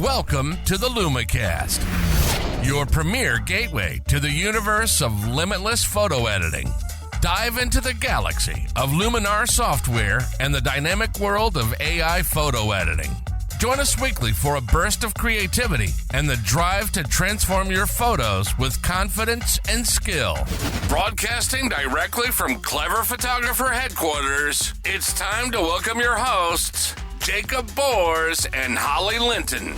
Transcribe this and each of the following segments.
Welcome to the LumiCast, your premier gateway to the universe of limitless photo editing. Dive into the galaxy of Luminar software and the dynamic world of AI photo editing. Join us weekly for a burst of creativity and the drive to transform your photos with confidence and skill. Broadcasting directly from Clever Photographer headquarters, it's time to welcome your hosts, Jakub and Holly Linton.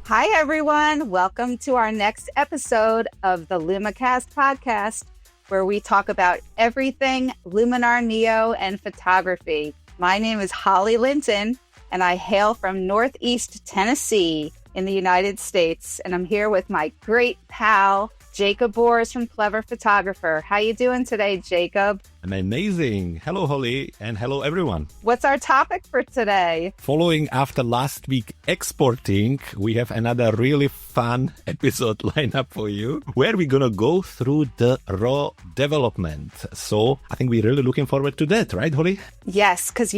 Hi, everyone. Welcome to our next episode of the LumiCast podcast, where we talk about everything Luminar NEO and photography. My name is Holly Linton, and I hail from Northeast Tennessee in the United States. And I'm here with my great pal, Jakub from Clever Photographer. How you doing today, Jakub? I'm amazing. Hello, Holly, and hello, everyone. What's our topic for today? Following after last week exporting, we have another really fun episode lined up for you, where we're going to go through the raw development. So I think we're really looking forward to that, right, Holly? Yes, because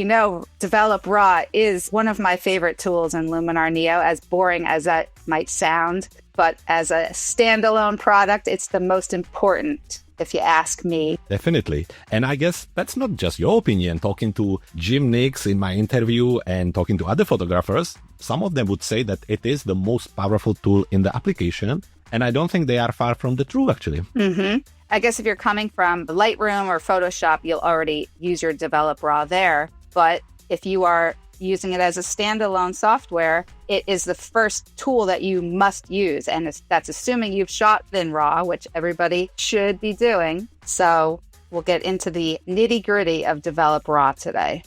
Develop Raw is one of my favorite tools in Luminar NEO, as boring as that might sound. But as a standalone product, it's the most important, if you ask me. Definitely. And I guess that's not just your opinion. Talking to Jim Nix in my interview and talking to other photographers, some of them would say that it is the most powerful tool in the application. And I don't think they are far from the truth, actually. Mm-hmm. I guess if you're coming from Lightroom or Photoshop, you'll already use your Develop Raw there. But if you are using it as a standalone software, it is the first tool that you must use. And that's assuming you've shot in RAW, which everybody should be doing. So we'll get into the nitty-gritty of Develop Raw today.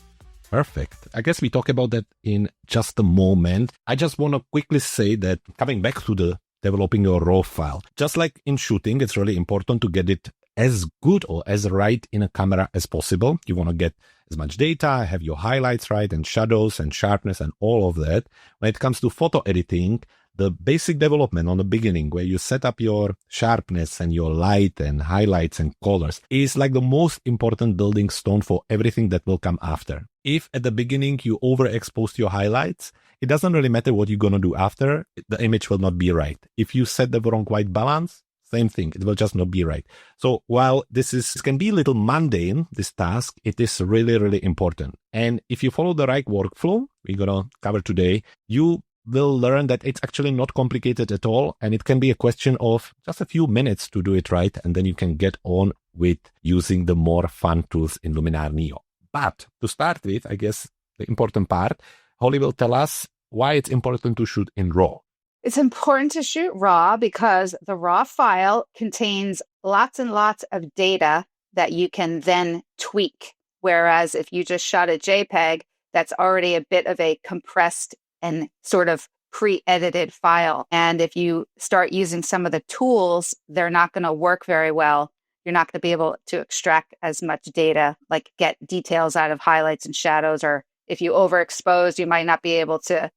Perfect. I guess we talk about that in just a moment. I just want to quickly say that coming back to the developing your RAW file, just like in shooting, it's really important to get it as good or as right in a camera as possible. You want to get as much data, have your highlights right, and shadows and sharpness and all of that. When it comes to photo editing, the basic development on the beginning, where you set up your sharpness and your light and highlights and colors, is like the most important building stone for everything that will come after. If at the beginning you overexposed your highlights, it doesn't really matter what you're going to do after, the image will not be right. If you set the wrong white balance, same thing, it will just not be right. So while this can be a little mundane, this task, it is really, really important. And if you follow the right workflow we're going to cover today, you will learn that it's actually not complicated at all. And it can be a question of just a few minutes to do it right. And then you can get on with using the more fun tools in Luminar NEO. But to start with, I guess the important part, Holly will tell us why it's important to shoot in RAW. It's important to shoot RAW because the RAW file contains lots and lots of data that you can then tweak. Whereas if you just shot a JPEG, that's already a bit of a compressed and sort of pre-edited file. And if you start using some of the tools, they're not going to work very well. You're not going to be able to extract as much data, like get details out of highlights and shadows. Or if you overexpose, you might not be able to,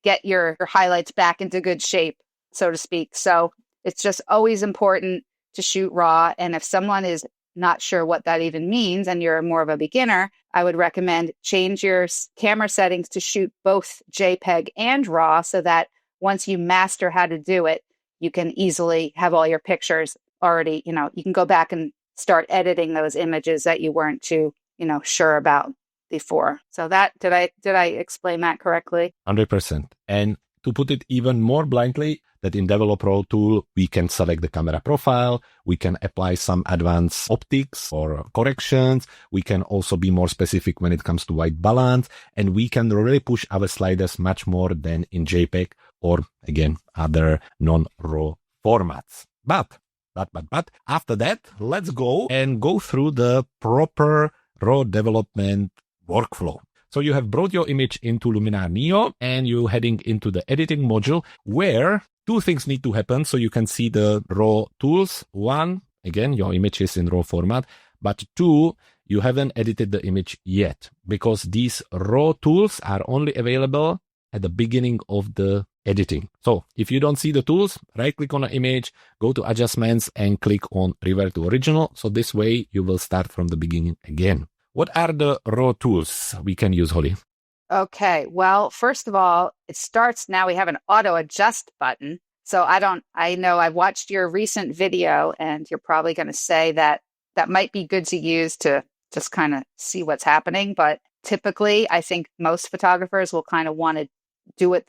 get your highlights back into good shape, so to speak. So it's just always important to shoot RAW. And if someone is not sure what that even means and you're more of a beginner, I would recommend change your camera settings to shoot both JPEG and RAW so that once you master how to do it, you can easily have all your pictures already, you can go back and start editing those images that you weren't too, sure about before. So that, did I explain that correctly? 100%. And to put it even more bluntly, that in Develop Raw tool, we can select the camera profile, we can apply some advanced optics or corrections, we can also be more specific when it comes to white balance, and we can really push our sliders much more than in JPEG or, again, other non-RAW formats. But after that, let's go through the proper RAW development workflow. So you have brought your image into Luminar NEO and you're heading into the editing module where two things need to happen so you can see the RAW tools. One, again, your image is in RAW format, but two, you haven't edited the image yet because these RAW tools are only available at the beginning of the editing. So if you don't see the tools, right click on the image, go to adjustments and click on revert to original. So this way you will start from the beginning again. What are the raw tools we can use, Holly? Okay. Well, first of all, it starts now. We have an auto adjust button. So I know I watched your recent video and you're probably going to say that that might be good to use to just kind of see what's happening. But typically, I think most photographers will kind of want to do it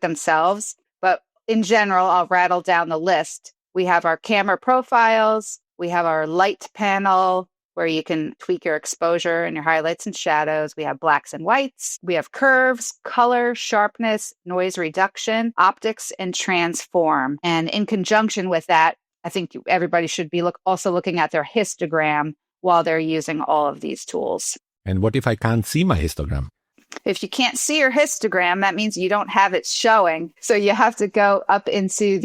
themselves. But in general, I'll rattle down the list. We have our camera profiles. We have our light panel where you can tweak your exposure and your highlights and shadows. We have blacks and whites. We have curves, color, sharpness, noise reduction, optics, and transform. And in conjunction with that, I think everybody should be also looking at their histogram while they're using all of these tools. And what if I can't see my histogram? If you can't see your histogram, that means you don't have it showing. So you have to go up into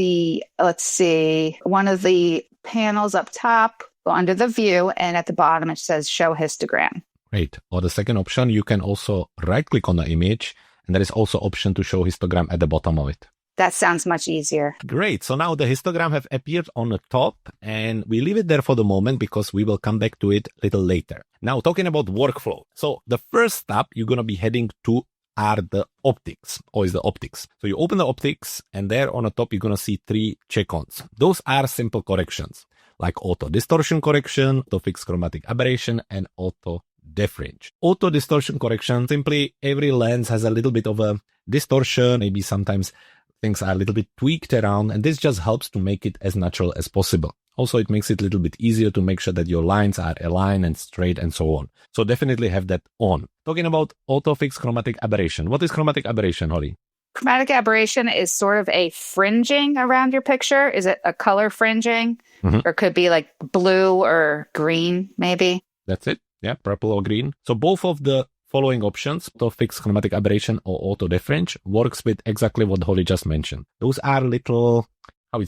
one of the panels up top, go under the view, and at the bottom it says show histogram. Great. Or the second option, you can also right-click on the image, and there is also option to show histogram at the bottom of it. That sounds much easier. Great. So now the histogram have appeared on the top, and we leave it there for the moment because we will come back to it a little later. Now, talking about workflow. So the first step you're going to be heading to are the optics, or is the optics. So you open the optics, and there on the top, you're going to see 3 check-ons. Those are simple corrections, like auto distortion correction, auto fixed chromatic aberration, and auto defringe. Auto distortion correction, simply every lens has a little bit of a distortion, maybe sometimes things are a little bit tweaked around, and this just helps to make it as natural as possible. Also, it makes it a little bit easier to make sure that your lines are aligned and straight and so on. So definitely have that on. Talking about auto fixed chromatic aberration. What is chromatic aberration, Holly? Chromatic aberration is sort of a fringing around your picture. Is it a color fringing? Mm-hmm. Or could be like blue or green, maybe? That's it. Yeah, purple or green. So both of the following options, auto fixed chromatic aberration or auto defringe, works with exactly what Holly just mentioned. Those are little,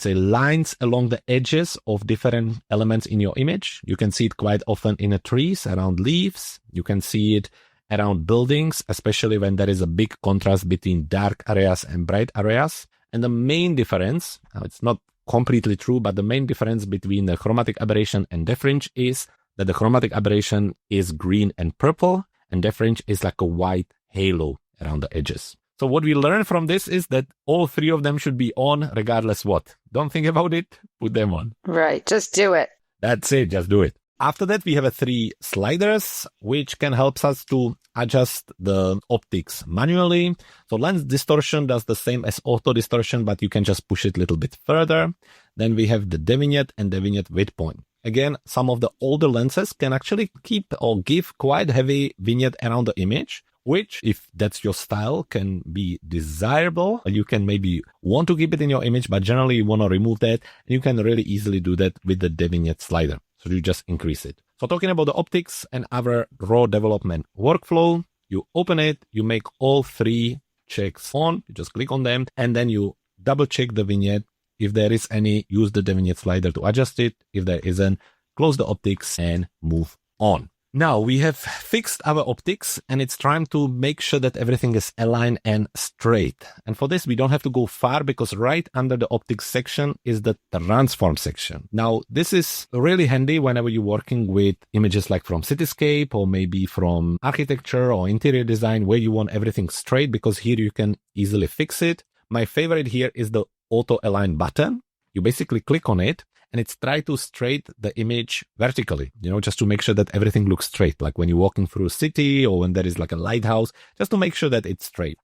lines along the edges of different elements in your image. You can see it quite often in the trees, around leaves. You can see it around buildings, especially when there is a big contrast between dark areas and bright areas. And the main difference, it's not completely true, but the main difference between the chromatic aberration and defringe is that the chromatic aberration is green and purple, and defringe is like a white halo around the edges. So what we learn from this is that all 3 of them should be on regardless what. Don't think about it, put them on. Right, just do it. That's it, just do it. After that, we have 3 sliders, which can help us to adjust the optics manually. So lens distortion does the same as auto distortion, but you can just push it a little bit further. Then we have the devignette and devignette width point. Again, some of the older lenses can actually keep or give quite heavy vignette around the image, which, if that's your style, can be desirable. You can maybe want to keep it in your image, but generally you want to remove that. And you can really easily do that with the devignette slider. So you just increase it. So talking about the optics and our raw development workflow, you open it, you make all 3 checks on, you just click on them, and then you double check the vignette. If there is any, use the devignette slider to adjust it. If there isn't, close the optics and move on. Now we have fixed our optics, and it's time to make sure that everything is aligned and straight. And for this, we don't have to go far because right under the optics section is the transform section. Now, this is really handy whenever you're working with images like from cityscape or maybe from architecture or interior design where you want everything straight, because here you can easily fix it. My favorite here is the auto align button. You basically click on it, and it's try to straight the image vertically, just to make sure that everything looks straight. Like when you're walking through a city or when there is like a lighthouse, just to make sure that it's straight.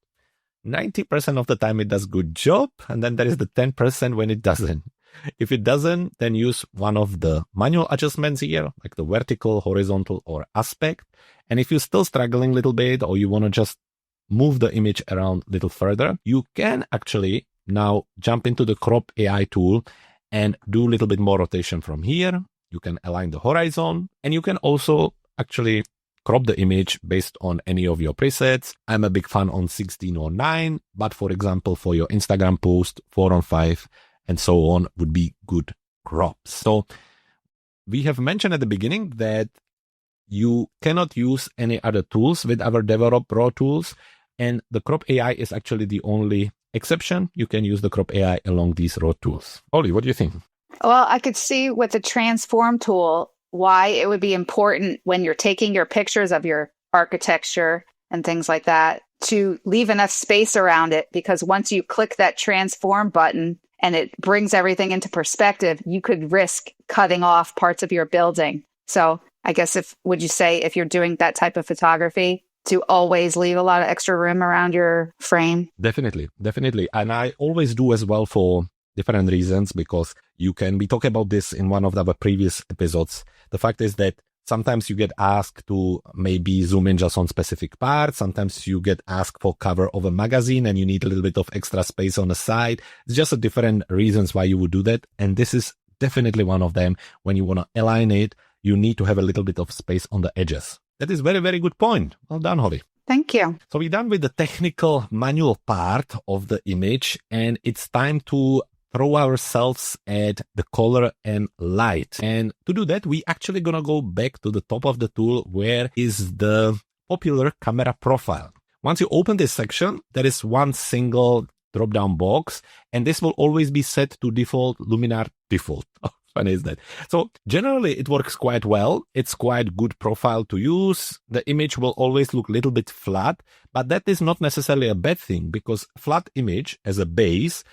90% of the time it does good job. And then there is the 10% when it doesn't. If it doesn't, then use one of the manual adjustments here, like the vertical, horizontal, or aspect. And if you're still struggling a little bit, or you want to just move the image around a little further, you can actually now jump into the crop AI tool and do a little bit more rotation from here. You can align the horizon, and you can also actually crop the image based on any of your presets. I'm a big fan on 16 or 9, but for example, for your Instagram post, 4:5 and so on would be good crops. So we have mentioned at the beginning that you cannot use any other tools with our develop raw tools, and the crop AI is actually the only exception. You can use the crop AI along these raw tools. Ollie, what do you think? Well, I could see with the transform tool why it would be important when you're taking your pictures of your architecture and things like that to leave enough space around it, because once you click that transform button and it brings everything into perspective, you could risk cutting off parts of your building. So I guess would you say if you're doing that type of photography, to always leave a lot of extra room around your frame? Definitely. And I always do as well for different reasons, because we talk about this in one of our previous episodes. The fact is that sometimes you get asked to maybe zoom in just on specific parts. Sometimes you get asked for cover of a magazine and you need a little bit of extra space on the side. It's just different reasons why you would do that. And this is definitely one of them. When you want to align it, you need to have a little bit of space on the edges. That is very, very good point. Well done, Holly. Thank you. So we're done with the technical manual part of the image, and it's time to throw ourselves at the color and light. And to do that, we actually gonna go back to the top of the tool where is the popular camera profile. Once you open this section, there is one single drop-down box, and this will always be set to default Luminar default. How funny is that? So generally it works quite well. It's quite good profile to use. The image will always look a little bit flat, but that is not necessarily a bad thing, because flat image as a base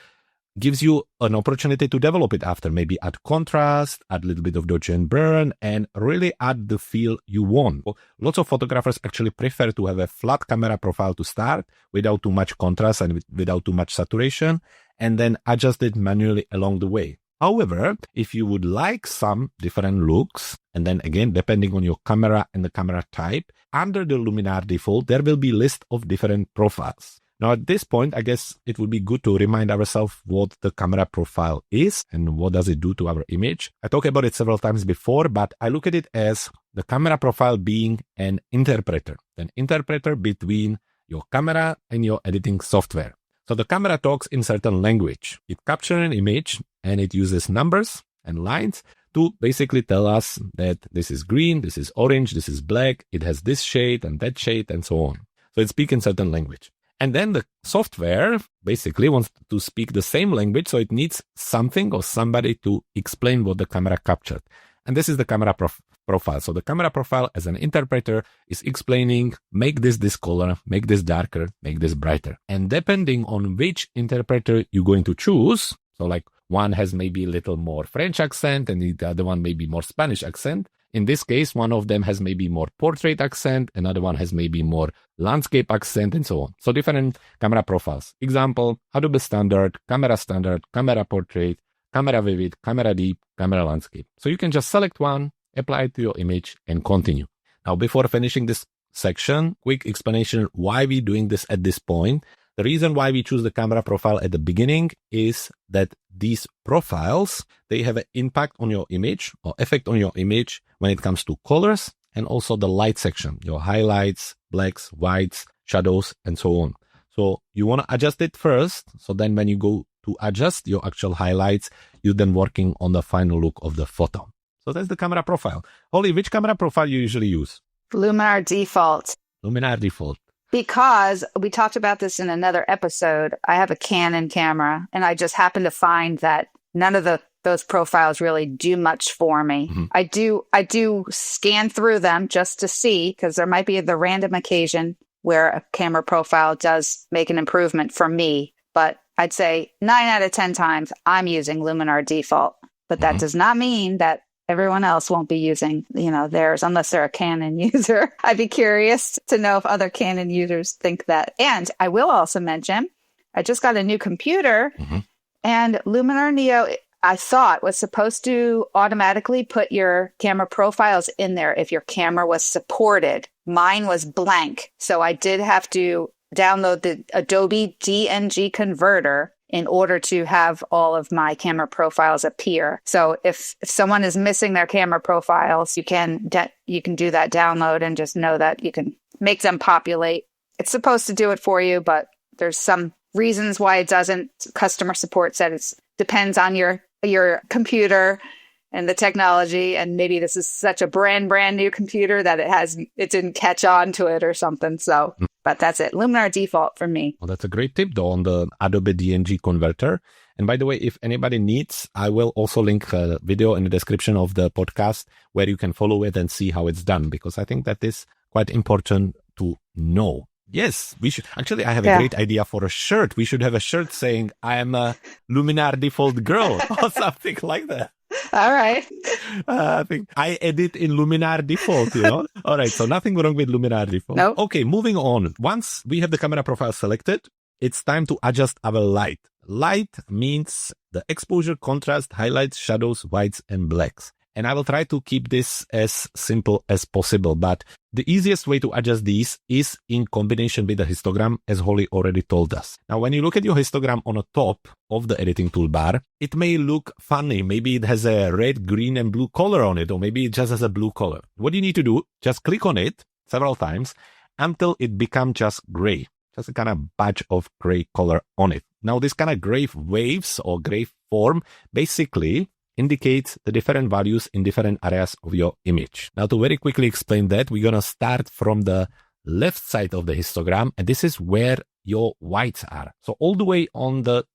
gives you an opportunity to develop it after. Maybe add contrast, add a little bit of dodge and burn, and really add the feel you want. Lots of photographers actually prefer to have a flat camera profile to start without too much contrast and without too much saturation, and then adjust it manually along the way. However, if you would like some different looks, and then again, depending on your camera and the camera type, under the Luminar default, there will be a list of different profiles. Now, at this point, I guess it would be good to remind ourselves what the camera profile is and what does it do to our image. I talked about it several times before, but I look at it as the camera profile being an interpreter between your camera and your editing software. So the camera talks in certain language. It captures an image and it uses numbers and lines to basically tell us that this is green, this is orange, this is black, it has this shade and that shade and so on. So it speaks in certain language. And then the software basically wants to speak the same language, so it needs something or somebody to explain what the camera captured. And this is the camera profile. So the camera profile as an interpreter is explaining, make this color, make this darker, make this brighter. And depending on which interpreter you're going to choose, so like one has maybe a little more French accent and the other one maybe more Spanish accent. In this case, one of them has maybe more portrait accent, another one has maybe more landscape accent, and so on. So different camera profiles. Example, Adobe Standard, Camera Portrait, Camera Vivid, Camera Deep, Camera Landscape. So you can just select one, apply it to your image, and continue. Now, before finishing this section, quick explanation why we're doing this at this point. The reason why we choose the camera profile at the beginning is that these profiles, they have an impact on your image or effect on your image when it comes to colors and also the light section, your highlights, blacks, whites, shadows, and so on. So you want to adjust it first. So then when you go to adjust your actual highlights, you're then working on the final look of the photo. So that's the camera profile. Holly, which camera profile you usually use? Luminar default. Luminar default. Because we talked about this in another episode, I have a Canon camera, and I just happen to find that none of those profiles really do much for me. Mm-hmm. I do scan through them just to see, because there might be the random occasion where a camera profile does make an improvement for me. But I'd say 9 out of 10 times I'm using Luminar default. But that does not mean that everyone else won't be using, theirs unless they're a Canon user. I'd be curious to know if other Canon users think that. And I will also mention, I just got a new computer, and Luminar NEO, I thought, was supposed to automatically put your camera profiles in there if your camera was supported. Mine was blank. So I did have to download the Adobe DNG converter in order to have all of my camera profiles appear. So if someone is missing their camera profiles, you can do that download and just know that you can make them populate. It's supposed to do it for you, but there's some reasons why it doesn't. Customer support said it depends on your computer and the technology, and maybe this is such a brand new computer that it didn't catch on to it or something. So, but that's it. Luminar default for me. Well, that's a great tip though on the Adobe DNG converter. And by the way, if anybody needs, I will also link a video in the description of the podcast where you can follow it and see how it's done, because I think that is quite important to know. Yes, we should. Actually, I have a great idea for a shirt. We should have a shirt saying, I am a Luminar default girl or something like that. All right. I think I edit in Luminar default, All right, so nothing wrong with Luminar default. Nope. Okay, moving on. Once we have the camera profile selected, it's time to adjust our light. Light means the exposure, contrast, highlights, shadows, whites, and blacks. And I will try to keep this as simple as possible, but the easiest way to adjust these is in combination with the histogram, as Holly already told us. Now, when you look at your histogram on the top of the editing toolbar, it may look funny. Maybe it has a red, green, and blue color on it, or maybe it just has a blue color. What you need to do, just click on it several times until it becomes just gray, just a kind of batch of gray color on it. Now, this kind of gray waves or gray form basically indicates the different values in different areas of your image. Now, to very quickly explain that, we're going to start from the left side of the histogram, and this is where your whites are. So all the way on the,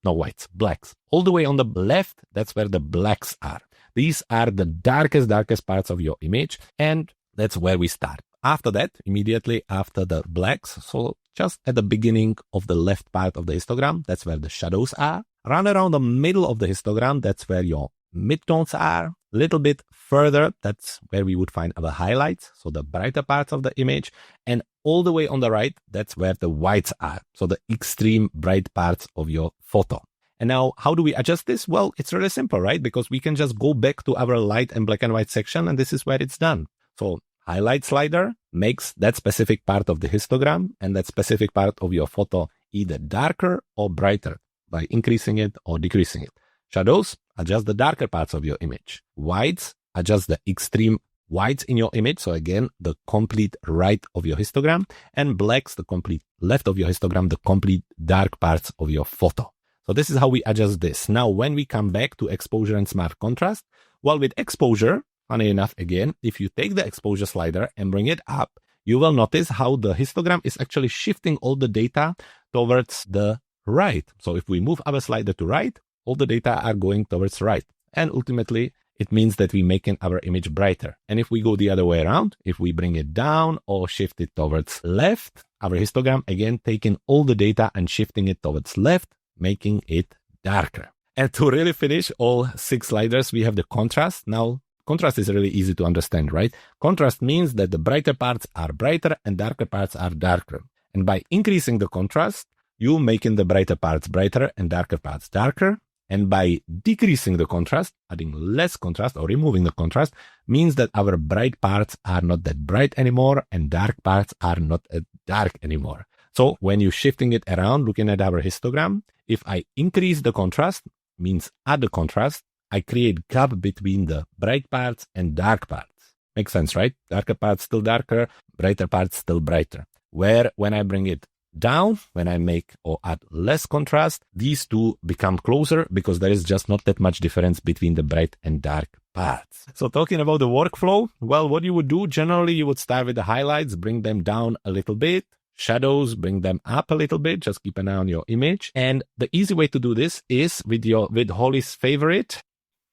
blacks. All the way on the left, that's where the blacks are. These are the darkest parts of your image, and that's where we start. After that, immediately after the blacks, so just at the beginning of the left part of the histogram, that's where the shadows are. Run around the middle of the histogram, that's where your midtones are. Little bit further, that's where we would find our highlights, so the brighter parts of the image. And all the way on the right, that's where the whites are, so the extreme bright parts of your photo. And now, how do we adjust this? Well, it's really simple, right? Because we can just go back to our light and black and white section, and this is where it's done. So highlight slider makes that specific part of the histogram and that specific part of your photo either darker or brighter by increasing it or decreasing it. Shadows, adjust the darker parts of your image. Whites, adjust the extreme whites in your image. So again, the complete right of your histogram. And blacks, the complete left of your histogram, the complete dark parts of your photo. So this is how we adjust this. Now, when we come back to exposure and smart contrast, well, with exposure, funny enough, again, if you take the exposure slider and bring it up, you will notice how the histogram is actually shifting all the data towards the right. So if we move our slider to right, all the data are going towards right. And ultimately, it means that we're making our image brighter. And if we go the other way around, if we bring it down or shift it towards left, our histogram, again, taking all the data and shifting it towards left, making it darker. And to really finish all 6 sliders, we have the contrast. Now, contrast is really easy to understand, right? Contrast means that the brighter parts are brighter and darker parts are darker. And by increasing the contrast, you're making the brighter parts brighter and darker parts darker. And by decreasing the contrast, adding less contrast or removing the contrast, means that our bright parts are not that bright anymore and dark parts are not that dark anymore. So when you're shifting it around, looking at our histogram, if I increase the contrast, means add the contrast, I create gap between the bright parts and dark parts. Makes sense, right? Darker parts still darker, brighter parts still brighter. Where when I bring it down, when I make or add less contrast, these two become closer because there is just not that much difference between the bright and dark parts. So talking about the workflow, well, what you would do, generally you would start with the highlights, bring them down a little bit. Shadows, bring them up a little bit. Just keep an eye on your image. And the easy way to do this is with Holly's favorite.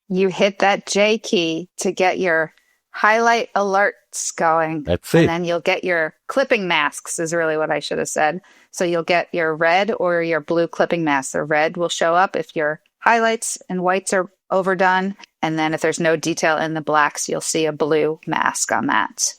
You hit that J key to get your highlight alerts going. That's it. And then you'll get your clipping masks is really what I should have said. So you'll get your red or your blue clipping masks. The red will show up if your highlights and whites are overdone. And then if there's no detail in the blacks, you'll see a blue mask on that.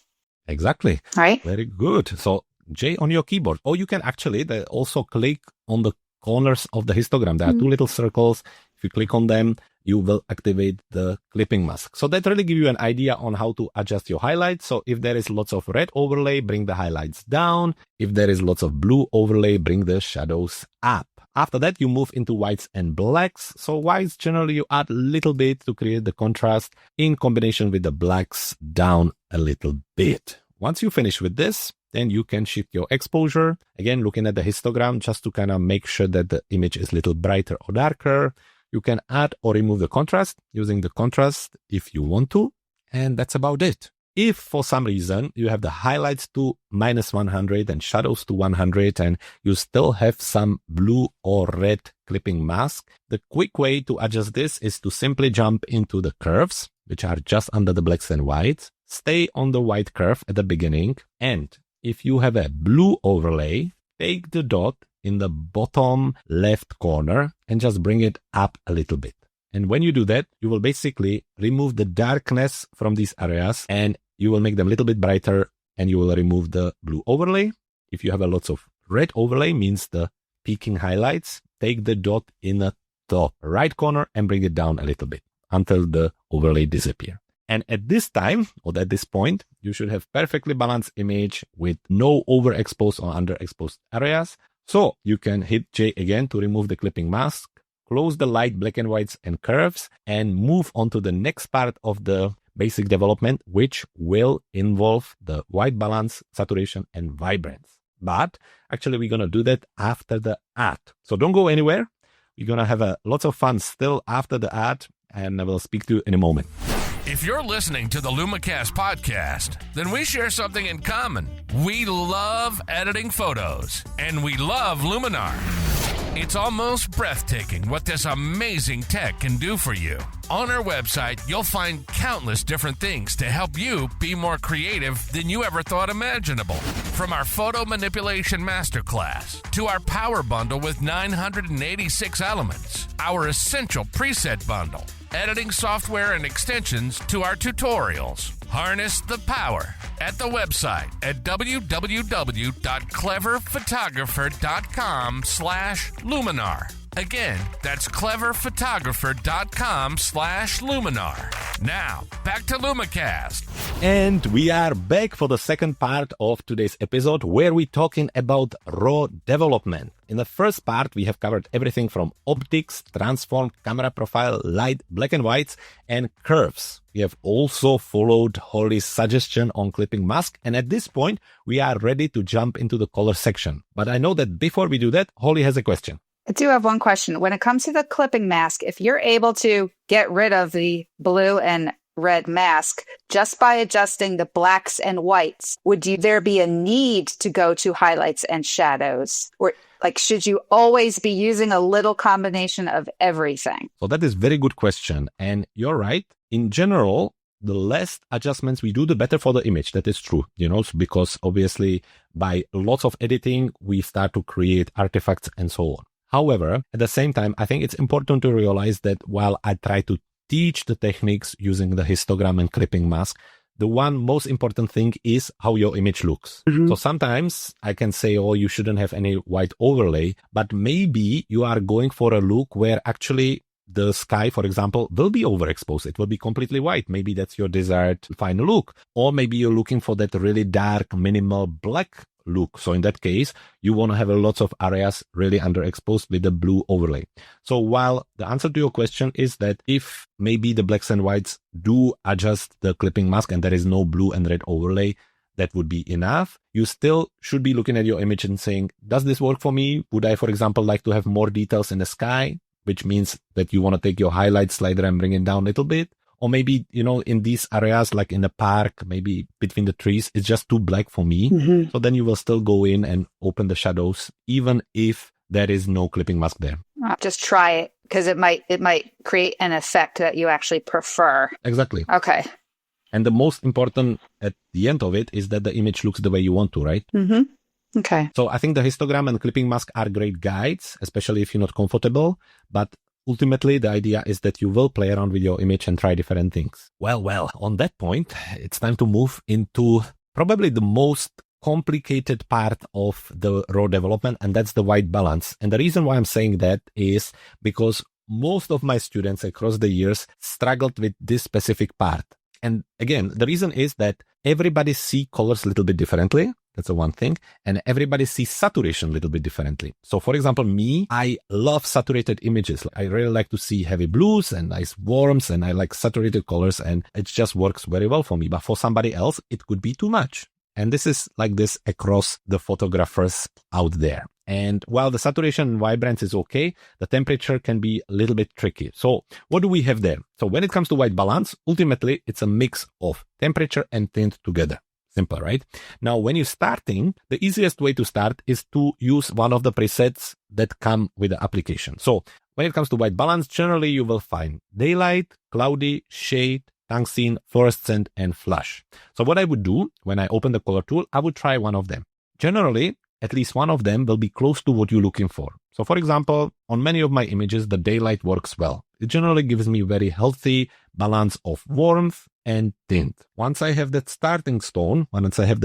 Exactly. All right. Very good. So J on your keyboard. Or you can actually also click on the corners of the histogram. There are 2 little circles. If you click on them, you will activate the clipping mask. So that really gives you an idea on how to adjust your highlights. So if there is lots of red overlay, bring the highlights down. If there is lots of blue overlay, bring the shadows up. After that, you move into whites and blacks. So whites, generally, you add a little bit to create the contrast in combination with the blacks down a little bit. Once you finish with this, then you can shift your exposure. Again, looking at the histogram, just to kind of make sure that the image is a little brighter or darker. You can add or remove the contrast using the contrast if you want to. And that's about it. If for some reason you have the highlights to -100 and shadows to 100 and you still have some blue or red clipping mask, the quick way to adjust this is to simply jump into the curves, which are just under the blacks and whites. Stay on the white curve at the beginning. And if you have a blue overlay, take the dot in the bottom left corner and just bring it up a little bit. And when you do that, you will basically remove the darkness from these areas and you will make them a little bit brighter, and you will remove the blue overlay. If you have a lots of red overlay, means the peaking highlights, take the dot in the top right corner and bring it down a little bit until the overlay disappears. And at this time, or at this point, you should have perfectly balanced image with no overexposed or underexposed areas. So you can hit J again to remove the clipping mask, close the light black and whites and curves, and move on to the next part of the basic development, which will involve the white balance, saturation, and vibrance. But actually, we're going to do that after the ad. So don't go anywhere. We're going to have lots of fun still after the ad, and I will speak to you in a moment. If you're listening to the LumiCast podcast, then we share something in common. We love editing photos, and we love Luminar. It's almost breathtaking what this amazing tech can do for you. On our website, you'll find countless different things to help you be more creative than you ever thought imaginable. From our photo manipulation masterclass to our power bundle with 986 elements, our essential preset bundle, editing software and extensions to our tutorials. Harness the power at the website at www.cleverphotographer.com/Luminar. Again, that's cleverphotographer.com/Luminar. Now, back to LumiCast. And we are back for the second part of today's episode, where we're talking about raw development. In the first part, we have covered everything from optics, transform, camera profile, light, black and whites, and curves. We have also followed Holly's suggestion on clipping mask, and at this point, we are ready to jump into the color section. But I know that before we do that, Holly has a question. I do have one question. When it comes to the clipping mask, if you're able to get rid of the blue and red mask just by adjusting the blacks and whites, would there be a need to go to highlights and shadows? Or should you always be using a little combination of everything? So that is a very good question. And you're right. In general, the less adjustments we do, the better for the image. That is true, because obviously by lots of editing, we start to create artifacts and so on. However, at the same time, I think it's important to realize that while I try to teach the techniques using the histogram and clipping mask, the one most important thing is how your image looks. Mm-hmm. So sometimes I can say, oh, you shouldn't have any white overlay, but maybe you are going for a look where actually the sky, for example, will be overexposed. It will be completely white. Maybe that's your desired final look. Or maybe you're looking for that really dark, minimal black look. So in that case, you want to have lots of areas really underexposed with the blue overlay. So while the answer to your question is that if maybe the blacks and whites do adjust the clipping mask and there is no blue and red overlay, that would be enough. You still should be looking at your image and saying, does this work for me? Would I, for example, like to have more details in the sky, which means that you want to take your highlight slider and bring it down a little bit? Or maybe, in these areas, like in the park, maybe between the trees, it's just too black for me. Mm-hmm. So then you will still go in and open the shadows, even if there is no clipping mask there. Just try it, because it might create an effect that you actually prefer. Exactly. Okay. And the most important at the end of it is that the image looks the way you want to, right? Mm-hmm. Okay. So I think the histogram and clipping mask are great guides, especially if you're not comfortable. But ultimately, the idea is that you will play around with your image and try different things. Well, on that point, it's time to move into probably the most complicated part of the raw development, and that's the white balance. And the reason why I'm saying that is because most of my students across the years struggled with this specific part. And again, the reason is that everybody sees colors a little bit differently. That's the one thing. And everybody sees saturation a little bit differently. So for example, me, I love saturated images. I really like to see heavy blues and nice warms, and I like saturated colors, and it just works very well for me. But for somebody else, it could be too much. And this is like this across the photographers out there. And while the saturation and vibrance is okay, the temperature can be a little bit tricky. So what do we have there? So when it comes to white balance, ultimately, it's a mix of temperature and tint together. Simple, right? Now, when you're starting, the easiest way to start is to use one of the presets that come with the application. So when it comes to white balance, generally you will find daylight, cloudy, shade, tungsten, fluorescent, and flush. So what I would do when I open the color tool, I would try one of them. Generally, at least one of them will be close to what you're looking for. So for example, on many of my images, the daylight works well. It generally gives me very healthy balance of warmth and tint. Once I have that starting stone, once I have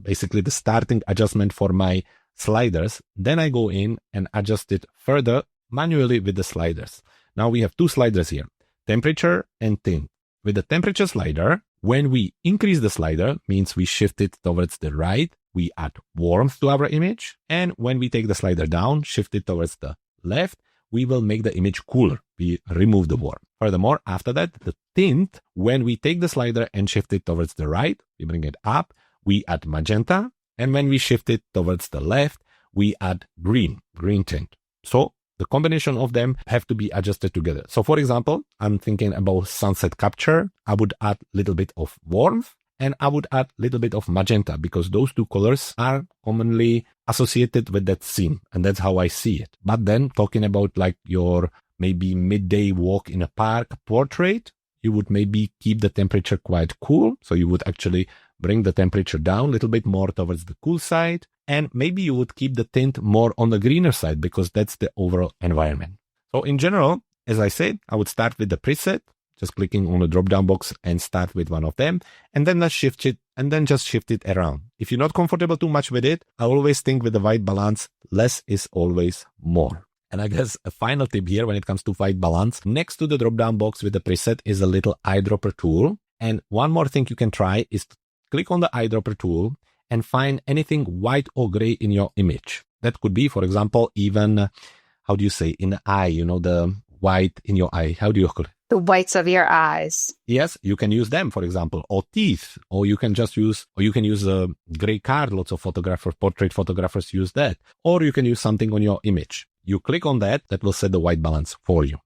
basically the starting adjustment for my sliders, then I go in and adjust it further manually with the sliders. Now we have two sliders here, temperature and tint. With the temperature slider, when we increase the slider, means we shift it towards the right, we add warmth to our image. And when we take the slider down, shift it towards the left, we will make the image cooler. We remove the warmth. Furthermore, after that, the tint, when we take the slider and shift it towards the right, we bring it up, we add magenta. And when we shift it towards the left, we add green tint. So the combination of them have to be adjusted together. So for example, I'm thinking about sunset capture. I would add a little bit of warmth and I would add a little bit of magenta because those two colors are commonly associated with that scene. And that's how I see it. But then talking about like your maybe midday walk in a park portrait, you would maybe keep the temperature quite cool. So you would actually bring the temperature down a little bit more towards the cool side. And maybe you would keep the tint more on the greener side because that's the overall environment. So in general, as I said, I would start with the preset, just clicking on the drop-down box and start with one of them. And then just shift it around. If you're not comfortable too much with it, I always think with the white balance, less is always more. And I guess a final tip here when it comes to white balance, next to the drop-down box with the preset is a little eyedropper tool. And one more thing you can try is to click on the eyedropper tool and find anything white or gray in your image. That could be, for example, even, how do you say, in the eye, the white in your eye. How do you call it? The whites of your eyes. Yes, you can use them, for example, or teeth, or you can use a gray card. Lots of portrait photographers use that. Or you can use something on your image. You click on that will set the white balance for you.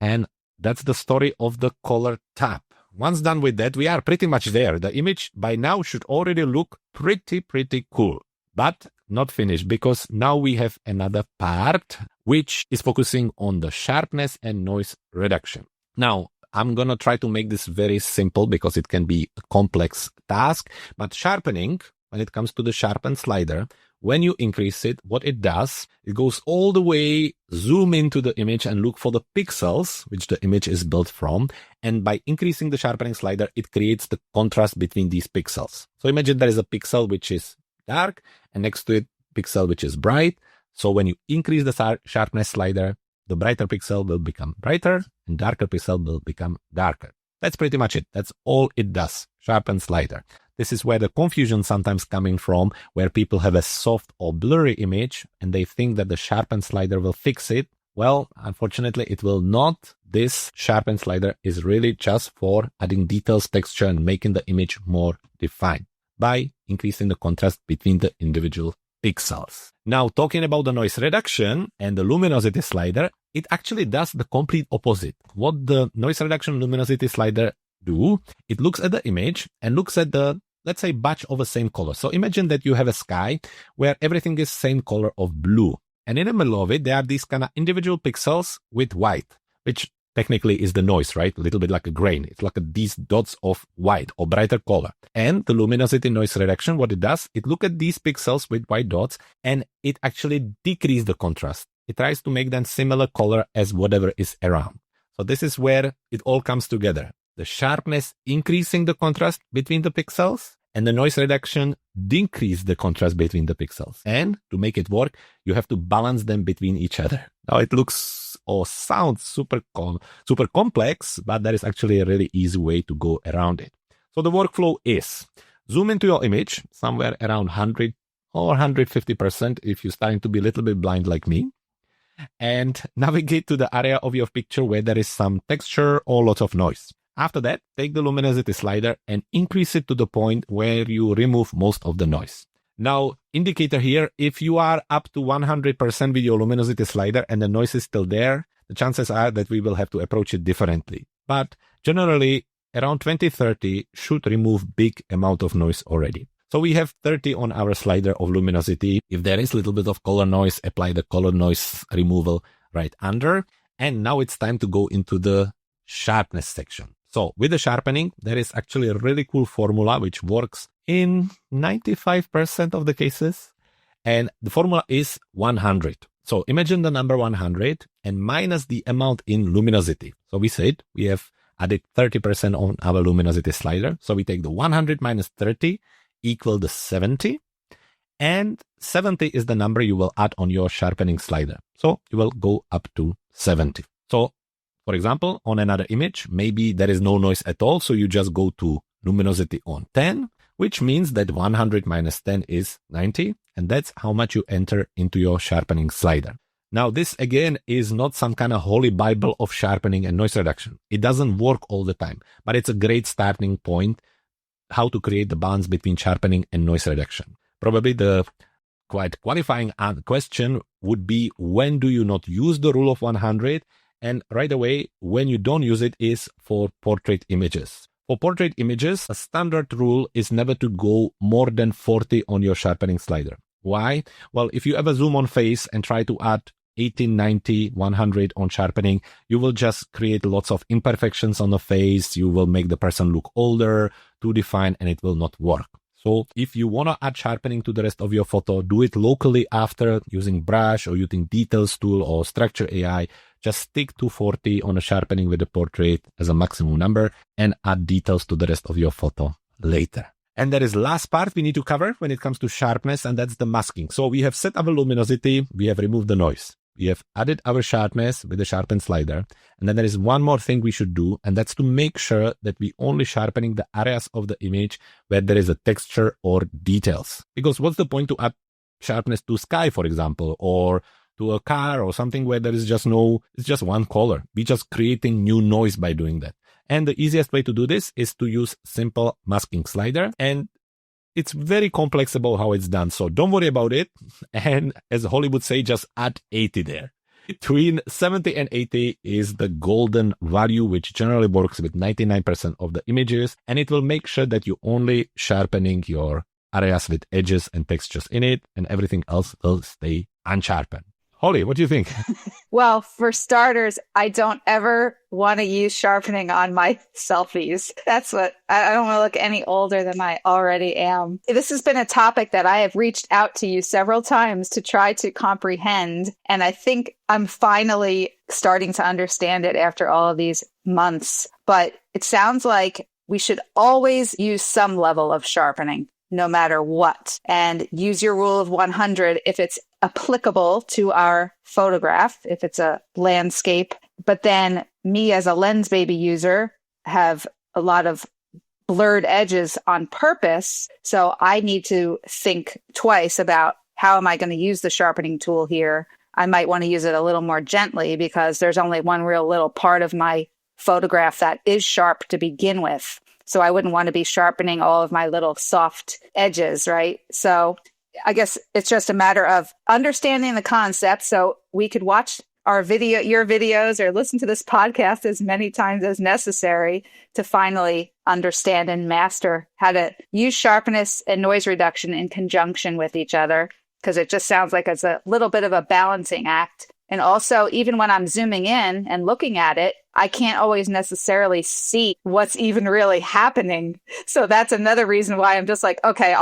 And that's the story of the color tab. Once done with that, we are pretty much there. The image by now should already look pretty cool, but not finished because now we have another part which is focusing on the sharpness and noise reduction. Now, I'm going to try to make this very simple because it can be a complex task, but sharpening, when it comes to the sharpen slider, when you increase it, what it does, it goes all the way, zoom into the image and look for the pixels, which the image is built from. And by increasing the sharpening slider, it creates the contrast between these pixels. So imagine there is a pixel which is dark and next to it, pixel which is bright. So when you increase the sharpness slider, the brighter pixel will become brighter and darker pixel will become darker. That's pretty much it. That's all it does. Sharpen slider. This is where the confusion sometimes coming from, where people have a soft or blurry image and they think that the sharpen slider will fix it. Well, unfortunately, it will not. This sharpen slider is really just for adding details, texture, and making the image more defined by increasing the contrast between the individual pixels. Now, talking about the noise reduction and the luminosity slider, it actually does the complete opposite. What the noise reduction luminosity slider do, it looks at the image and looks at the, let's say, batch of the same color. So imagine that you have a sky where everything is same color of blue. And in the middle of it, there are these kind of individual pixels with white, which technically is the noise, right? A little bit like a grain. It's like these dots of white or brighter color. And the luminosity noise reduction, what it does, it look at these pixels with white dots and it actually decreases the contrast. It tries to make them similar color as whatever is around. So this is where it all comes together. The sharpness increasing the contrast between the pixels and the noise reduction decrease the contrast between the pixels. And to make it work, you have to balance them between each other. Now it looks or sounds super complex, but there is actually a really easy way to go around it. So the workflow is zoom into your image somewhere around 100 or 150% if you're starting to be a little bit blind like me. And navigate to the area of your picture where there is some texture or lots of noise. After that, take the luminosity slider and increase it to the point where you remove most of the noise. Now, indicator here, if you are up to 100% with your luminosity slider and the noise is still there, the chances are that we will have to approach it differently. But generally, around 20-30 should remove big amount of noise already. So we have 30 on our slider of luminosity. If there is a little bit of color noise, apply the color noise removal right under. And now it's time to go into the sharpness section. So with the sharpening, there is actually a really cool formula which works in 95% of the cases. And the formula is 100. So imagine the number 100 and minus the amount in luminosity. So we said we have added 30% on our luminosity slider. So we take the 100 minus 30 equal the 70. And 70 is the number you will add on your sharpening slider. So you will go up to 70. So for example, on another image, maybe there is no noise at all. So you just go to luminosity on 10, which means that 100 minus 10 is 90. And that's how much you enter into your sharpening slider. Now, this again is not some kind of holy Bible of sharpening and noise reduction. It doesn't work all the time, but it's a great starting point how to create the balance between sharpening and noise reduction. Probably the quite qualifying question would be, when do you not use the rule of 100? And right away, when you don't use it is for portrait images. For portrait images, a standard rule is never to go more than 40 on your sharpening slider. Why? Well, if you ever zoom on face and try to add 80, 90, 100 on sharpening, you will just create lots of imperfections on the face. You will make the person look older, too defined, and it will not work. So if you want to add sharpening to the rest of your photo, do it locally after using brush or using details tool or structure AI. Just stick to 40 on a sharpening with the portrait as a maximum number and add details to the rest of your photo later. And there is last part we need to cover when it comes to sharpness, and that's the masking. So we have set our luminosity, we have removed the noise. We have added our sharpness with the sharpen slider. And then there is one more thing we should do, and that's to make sure that we only sharpening the areas of the image where there is a texture or details. Because what's the point to add sharpness to sky, for example, or to a car or something where there is just it's just one color. We're just creating new noise by doing that. And the easiest way to do this is to use simple masking slider. And it's very complex about how it's done. So don't worry about it. And as Holly would say, just add 80 there. Between 70 and 80 is the golden value, which generally works with 99% of the images. And it will make sure that you only sharpening your areas with edges and textures in it, and everything else will stay unsharpened. Holly, what do you think? Well, for starters, I don't ever want to use sharpening on my selfies. That's what I don't want to look any older than I already am. This has been a topic that I have reached out to you several times to try to comprehend. And I think I'm finally starting to understand it after all of these months. But it sounds like we should always use some level of sharpening, no matter what, and use your rule of 100 if it's applicable to our photograph, if it's a landscape. But then me as a lens baby user have a lot of blurred edges on purpose. So I need to think twice about how am I going to use the sharpening tool here. I might want to use it a little more gently because there's only one real little part of my photograph that is sharp to begin with. So I wouldn't want to be sharpening all of my little soft edges, right? So I guess it's just a matter of understanding the concept. So we could watch your videos, or listen to this podcast as many times as necessary to finally understand and master how to use sharpness and noise reduction in conjunction with each other, because it just sounds like it's a little bit of a balancing act. And also, even when I'm zooming in and looking at it, I can't always necessarily see what's even really happening. So that's another reason why I'm just like, okay,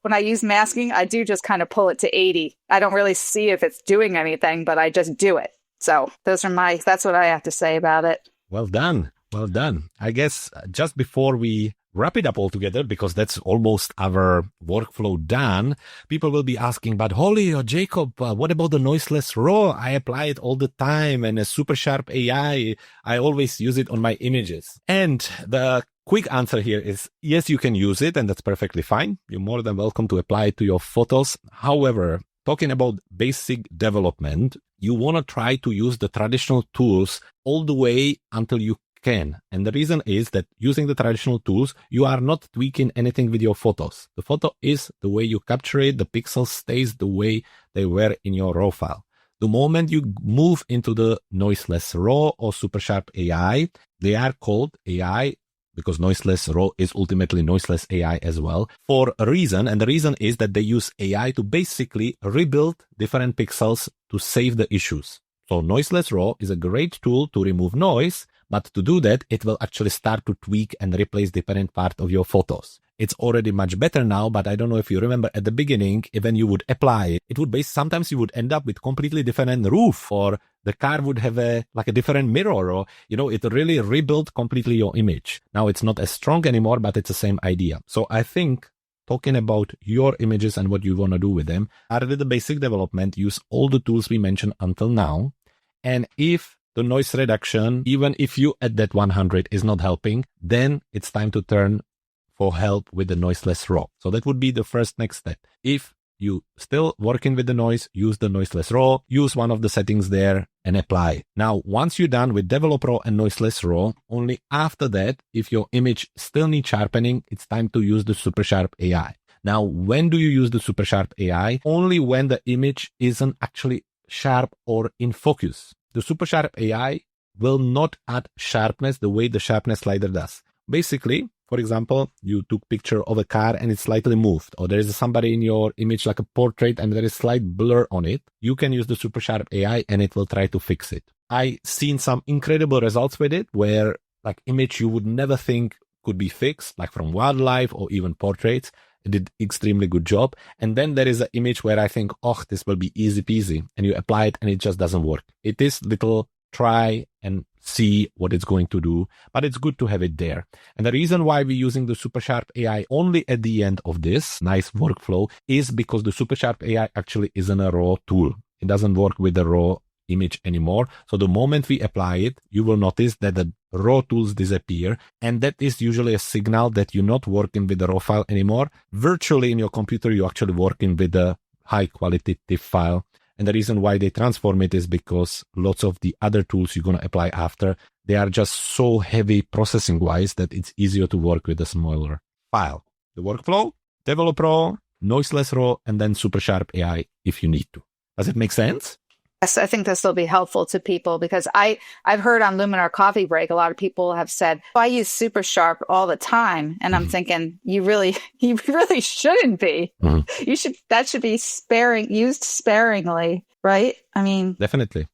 when I use masking, I do just kind of pull it to 80. I don't really see if it's doing anything, but I just do it. So that's what I have to say about it. Well done. Well done. I guess just before we wrap it up all together, because that's almost our workflow done, people will be asking, but Holly or Jacob, what about the Noiseless RAW? I apply it all the time, and a SuperSharp AI, I always use it on my images. And the quick answer here is, yes, you can use it, and that's perfectly fine. You're more than welcome to apply it to your photos. However, talking about basic development, you want to try to use the traditional tools all the way until you can. And the reason is that using the traditional tools, you are not tweaking anything with your photos. The photo is the way you capture it. The pixel stays the way they were in your RAW file. The moment you move into the Noiseless RAW or SuperSharp AI, they are called AI because Noiseless RAW is ultimately Noiseless AI as well, for a reason. And the reason is that they use AI to basically rebuild different pixels to save the issues. So Noiseless RAW is a great tool to remove noise, but to do that, it will actually start to tweak and replace different parts of your photos. It's already much better now, but I don't know if you remember at the beginning, when you would apply it, it would be sometimes you would end up with completely different roof, or the car would have a different mirror, or, it really rebuilt completely your image. Now it's not as strong anymore, but it's the same idea. So I think talking about your images and what you want to do with them, start with the basic development, use all the tools we mentioned until now. And if the noise reduction, even if you at that 100 is not helping, then it's time to turn for help with the Noiseless RAW. So that would be the first next step. If you still working with the noise, use the Noiseless RAW, use one of the settings there and apply. Now, once you're done with Develop RAW and Noiseless RAW, only after that, if your image still needs sharpening, it's time to use the SuperSharp AI. Now, when do you use the SuperSharp AI? Only when the image isn't actually sharp or in focus. The SuperSharp AI will not add sharpness the way the sharpness slider does. Basically, for example, you took picture of a car and it's slightly moved, or there is somebody in your image like a portrait and there is slight blur on it. You can use the SuperSharp AI and it will try to fix it. I seen some incredible results with it where image you would never think could be fixed, like from wildlife or even portraits. It did extremely good job. And then there is an image where I think, this will be easy peasy, and you apply it and it just doesn't work. It is little try and see what it's going to do, but it's good to have it there. And the reason why we're using the SuperSharp AI only at the end of this nice workflow is because the SuperSharp AI actually isn't a raw tool. It doesn't work with the raw image anymore. So the moment we apply it, you will notice that the raw tools disappear. And that is usually a signal that you're not working with the raw file anymore. Virtually in your computer, you're actually working with a high quality TIFF file. And the reason why they transform it is because lots of the other tools you're going to apply after, they are just so heavy processing wise that it's easier to work with a smaller file. The workflow, Develop RAW, Noiseless RAW, and then SuperSharp AI if you need to. Does it make sense? Yes, I think this will be helpful to people because I've heard on Luminar Coffee Break, a lot of people have said, I use SuperSharp all the time. And I'm thinking, you really shouldn't be. That should be used sparingly, right? I mean, definitely.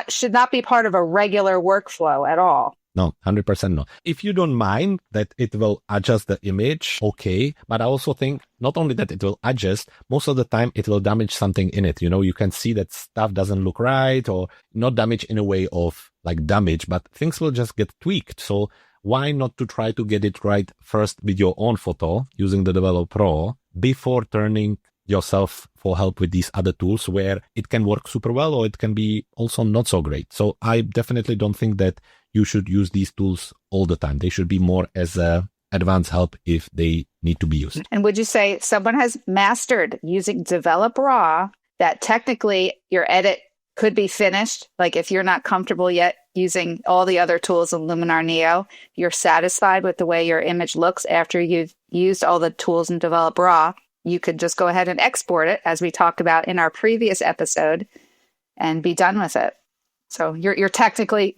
Should not be part of a regular workflow at all. No, 100% no. If you don't mind that it will adjust the image, okay. But I also think not only that it will adjust, most of the time it will damage something in it. You can see that stuff doesn't look right, or not damage in a way of damage, but things will just get tweaked. So why not to try to get it right first with your own photo using the Develop RAW before turning yourself for help with these other tools where it can work super well or it can be also not so great. So I definitely don't think that you should use these tools all the time. They should be more as a advanced help if they need to be used. And would you say someone has mastered using Develop RAW, that technically your edit could be finished? Like if you're not comfortable yet using all the other tools in Luminar NEO, you're satisfied with the way your image looks after you've used all the tools in Develop RAW, you could just go ahead and export it, as we talked about in our previous episode, and be done with it. So you're technically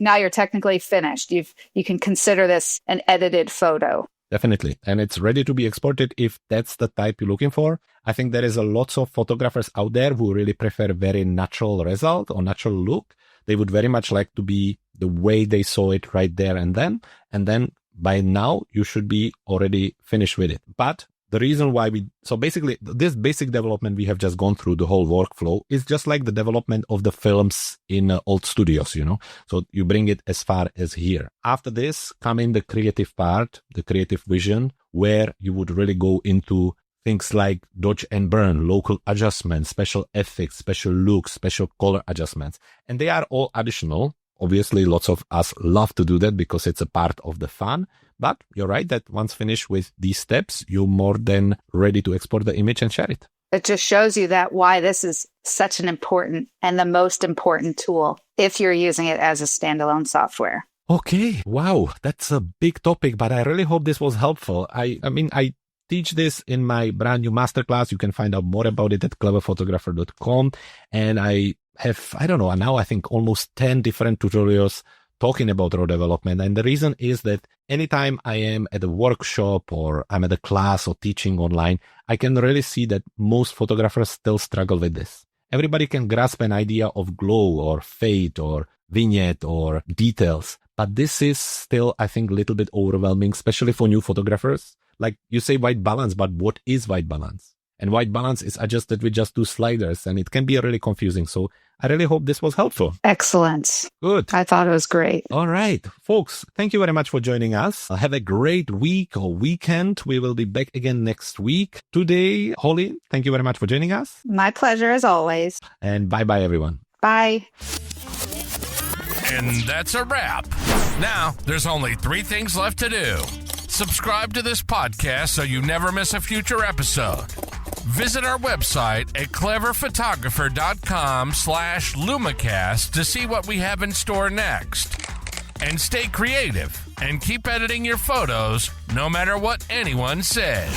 finished. You can consider this an edited photo. Definitely. And it's ready to be exported if that's the type you're looking for. I think there is a lots of photographers out there who really prefer very natural result or natural look. They would very much like to be the way they saw it right there and then. And then by now you should be already finished with it. But the reason why so basically this basic development we have just gone through the whole workflow is just like the development of the films in old studios, So you bring it as far as here. After this come in the creative part, the creative vision, where you would really go into things like dodge and burn, local adjustments, special effects, special looks, special color adjustments. And they are all additional. Obviously, lots of us love to do that because it's a part of the fun. But you're right that once finished with these steps, you're more than ready to export the image and share it. It just shows you that why this is such an important and the most important tool if you're using it as a standalone software. Okay. Wow. That's a big topic, but I really hope this was helpful. I teach this in my brand new masterclass. You can find out more about it at cleverphotographer.com. And I have, now I think almost 10 different tutorials talking about RAW development. And the reason is that anytime I am at a workshop or I'm at a class or teaching online, I can really see that most photographers still struggle with this. Everybody can grasp an idea of glow or fade or vignette or details, but this is still, I think, a little bit overwhelming, especially for new photographers. like you say white balance, but what is white balance? And white balance is adjusted with just 2 sliders, and it can be really confusing. So I really hope this was helpful. Excellent. Good. I thought it was great. All right, folks, thank you very much for joining us. Have a great week or weekend. We will be back again next week. Today, Holly, thank you very much for joining us. My pleasure as always. And bye-bye, everyone. Bye. And that's a wrap. Now, there's only 3 things left to do. Subscribe to this podcast so you never miss a future episode. Visit our website at cleverphotographer.com/LumiCast to see what we have in store next. And stay creative and keep editing your photos no matter what anyone says.